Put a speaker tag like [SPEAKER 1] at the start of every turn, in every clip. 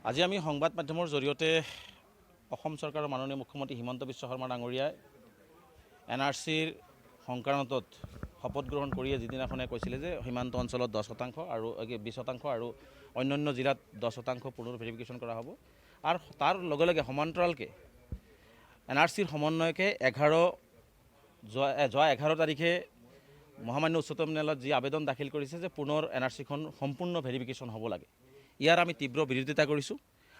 [SPEAKER 1] আজি আমি সংবাদ মাধ্যমৰ জৰিয়তে অসম চৰকাৰৰ মাননীয় মুখ্যমন্ত্ৰী হিমন্ত বিশ্ব শৰ্মা ডাঙৰীয়াই NRCৰ সংক্ৰান্তত শপত গ্ৰহণ কৰিয়ে যিদিনাখনে কৈছিলে যে সীমান্ত অঞ্চলত 10% আৰু 20% আৰু অন্যান্য জিলাত 10% পুনৰ ভেৰিফিকেশ্যন কৰা হ'ব। আৰু তাৰ লগে লগে সমান্তৰালকে NRCৰ সমন্বয়কে যোৱা 11 তাৰিখে মহামান্য উচ্চতম ন্যায়ালয়ত যি আবেদন দাখিল কৰিছে যে পুনৰ NRCখন সম্পূৰ্ণ ভেৰিফিকেশ্যন হ'ব লাগে। ইয়াৰ আমি তীব্ৰ বিৰোধিতা কৰিছোঁ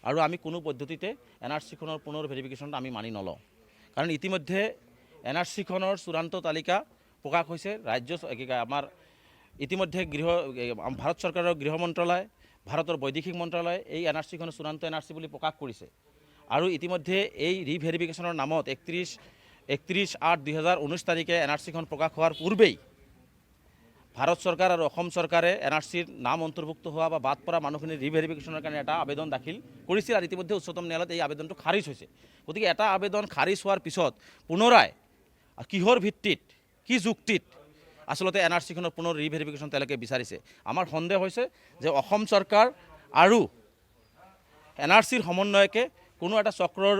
[SPEAKER 1] আৰু আমি কোনো পদ্ধতিতে NRCখনৰ পুনৰ ভেৰিফিকেশ্যনত আমি মানি নলওঁ। কাৰণ ইতিমধ্যে NRCখনৰ চূড়ান্ত তালিকা প্ৰকাশ হৈছে। আমাৰ ইতিমধ্যে ভাৰত চৰকাৰৰ গৃহ মন্ত্ৰালয়, ভাৰতৰ বৈদেশিক মন্ত্ৰালয় এই NRCখনৰ চূড়ান্ত NRC বুলি প্ৰকাশ কৰিছে। আৰু ইতিমধ্যে এই ৰিভেৰিফিকেশ্যনৰ নামত 31/8/2019 তাৰিখে NRCখন প্ৰকাশ হোৱাৰ পূৰ্বেই ভাৰত চৰকাৰ আৰু অসম চৰকাৰে NRCৰ নাম অন্তৰ্ভুক্ত হোৱা বা বাদ পৰা মানুহখিনিৰ ৰিভেৰিফিকেশ্যনৰ কাৰণে এটা আবেদন দাখিল কৰিছিল আৰু ইতিমধ্যে উচ্চতম ন্যায়ালয়ত এই আবেদনটো খাৰিজ হৈছে। গতিকে এটা আবেদন খাৰিজ হোৱাৰ পিছত পুনৰাই কিহৰ ভিত্তিত কি যুক্তিত আচলতে NRCখনৰ পুনৰ ৰিভেৰিফিকেশ্যন তেওঁলোকে বিচাৰিছে। আমাৰ সন্দেহ হৈছে যে অসম চৰকাৰ আৰু NRCৰ সমন্বয়কে কোনো এটা চক্ৰৰ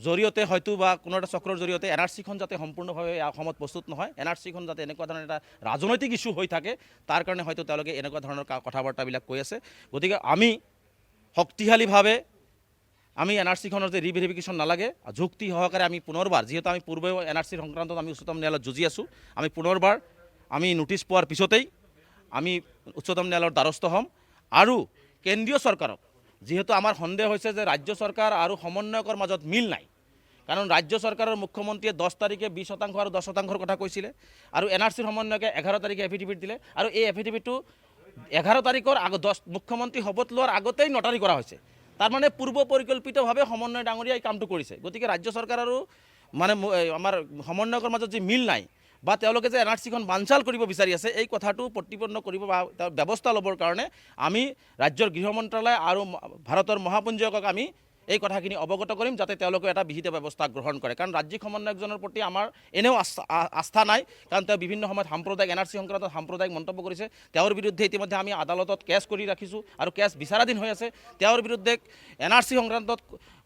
[SPEAKER 1] জৰিয়তে হয়তো বা কোনো এটা চক্ৰৰ জৰিয়তে NRCখন যাতে সম্পূৰ্ণভাৱে অসমত প্ৰস্তুত নহয়, NRCখন যাতে এনেকুৱা ধৰণৰ এটা ৰাজনৈতিক ইস্যু হৈ থাকে, তাৰ কাৰণে হয়তো তেওঁলোকে এনেকুৱা ধৰণৰ কথা বাৰ্তাবিলাক কৈ আছে। গতিকে আমি শক্তিশালীভাৱে আমি NRCখনৰ যে ৰিভেৰিফিকেশ্যন নালাগে, যুক্তি সহকাৰে আমি পুনৰবাৰ, যিহেতু আমি পূৰ্বেও NRCৰ সংক্ৰান্তত আমি উচ্চতম ন্যায়ালয়ত যুঁজি আছোঁ, আমি পুনৰবাৰ আমি নোটিছ পোৱাৰ পিছতেই আমি উচ্চতম ন্যায়ালয়ৰ দ্বাৰস্থ হ'ম। আৰু কেন্দ্ৰীয় চৰকাৰক, যিহেতু আমাৰ সন্দেহ হৈছে যে ৰাজ্য চৰকাৰ আৰু সমন্বয়কৰ মাজত মিল নাই। কাৰণ ৰাজ্য চৰকাৰৰ মুখ্যমন্ত্ৰীয়ে 10 তাৰিখে 20% আৰু 10%ৰ কথা কৈছিলে আৰু NRCৰ সমন্বয়কে 11 তাৰিখে এফিডেভিট দিলে আৰু এই এফিডেভিটটো 11 তাৰিখৰ মুখ্যমন্ত্ৰী শপত লোৱাৰ আগতেই নটাৰী কৰা হৈছে। তাৰমানে পূৰ্ব পৰিকল্পিতভাৱে সমন্বয় ডাঙৰীয়া এই কামটো কৰিছে। গতিকে ৰাজ্য চৰকাৰ আৰু আমাৰ সমন্বয়কৰ মাজত যি মিল নাই বা তেওঁলোকে যে NRCখন বানচাল কৰিব বিচাৰি আছে, এই কথাটো প্ৰতিপন্ন কৰিব বা ব্যৱস্থা ল'বৰ কাৰণে আমি ৰাজ্যৰ গৃহ মন্ত্ৰালয় আৰু ভাৰতৰ মহাপঞ্জীয়কক আমি এই কথাখিনি অৱগত কৰিম, যাতে তেওঁলোকে এটা বিহিত ব্যৱস্থা গ্ৰহণ কৰে। কাৰণ ৰাজ্যিক সমন্বয়কজনৰ প্ৰতি আমাৰ এনেও আস্থা নাই, কাৰণ তেওঁ বিভিন্ন সময়ত সাম্প্ৰদায়িক NRC সংক্ৰান্তত সাম্প্ৰদায়িক মন্তব্য কৰিছে। তেওঁৰ বিৰুদ্ধে ইতিমধ্যে আমি আদালতত কেছ কৰি ৰাখিছোঁ আৰু কেছ বিচাৰাধীন হৈ আছে। তেওঁৰ বিৰুদ্ধে NRC সংক্ৰান্তত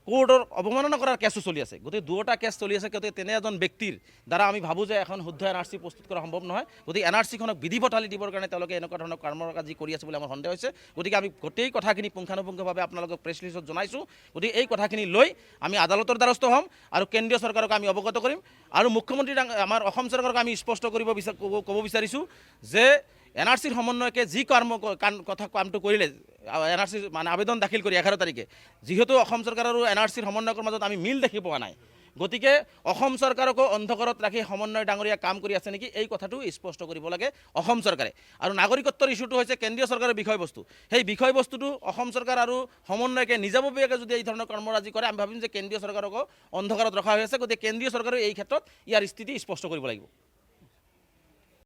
[SPEAKER 1] কোৰ্টৰ অৱমাননা কৰাৰ কেছো চলি আছে। গতিকে দুটা কেছ চলি আছে। গতিকে তেনে এজন ব্যক্তিৰ দ্বাৰা আমি ভাবোঁ যে এখন শুদ্ধ NRC প্ৰস্তুত কৰা সম্ভৱ নহয়। গতিকে NRCখনক বিধি পথালি দিবৰ কাৰণে তেওঁলোকে এনেকুৱা ধৰণৰ কৰ্মৰ কাজ কৰি আছে বুলি আমাৰ সন্দেহ হৈছে। গতিকে আমি গোটেই কথাখিনি পুংখানুপুংখভাৱে আপোনালোকক প্ৰেছ ৰিলিজত জনাইছোঁ। গতিকে এই কথাখিনি লৈ আমি আদালতৰ দ্বাৰস্থ হ'ম আৰু কেন্দ্ৰীয় চৰকাৰক আমি অৱগত কৰিম। আৰু মুখ্যমন্ত্ৰী আমাৰ অসম চৰকাৰক আমি স্পষ্ট ক'ব বিচাৰিছোঁ যে NRCৰ সমন্বয়কে যি কামটো কৰিলে, NRCৰ আবেদন দাখিল কৰি 11 তাৰিখে, যিহেতু অসম চৰকাৰ আৰু NRCৰ সমন্বয়কৰ মাজত আমি মিল দেখি পোৱা নাই, গতিকে অসম চৰকাৰকো অন্ধকাৰত ৰাখি সমন্বয় ডাঙৰীয়া কাম কৰি আছে নেকি, এই কথাটো স্পষ্ট কৰিব লাগে অসম চৰকাৰে। আৰু নাগৰিকত্বৰ ইস্যুটো হৈছে কেন্দ্ৰীয় চৰকাৰৰ বিষয়বস্তু। সেই বিষয়বস্তুটো অসম চৰকাৰ আৰু সমন্বয়কে নিজাববীয়াকৈ যদি এই ধৰণৰ কৰ্মৰাজি কৰে, আমি ভাবিম যে কেন্দ্ৰীয় চৰকাৰকো অন্ধকাৰত ৰখা হৈ আছে। গতিকে কেন্দ্ৰীয় চৰকাৰে এই ক্ষেত্ৰত ইয়াৰ স্থিতি স্পষ্ট কৰিব লাগিব।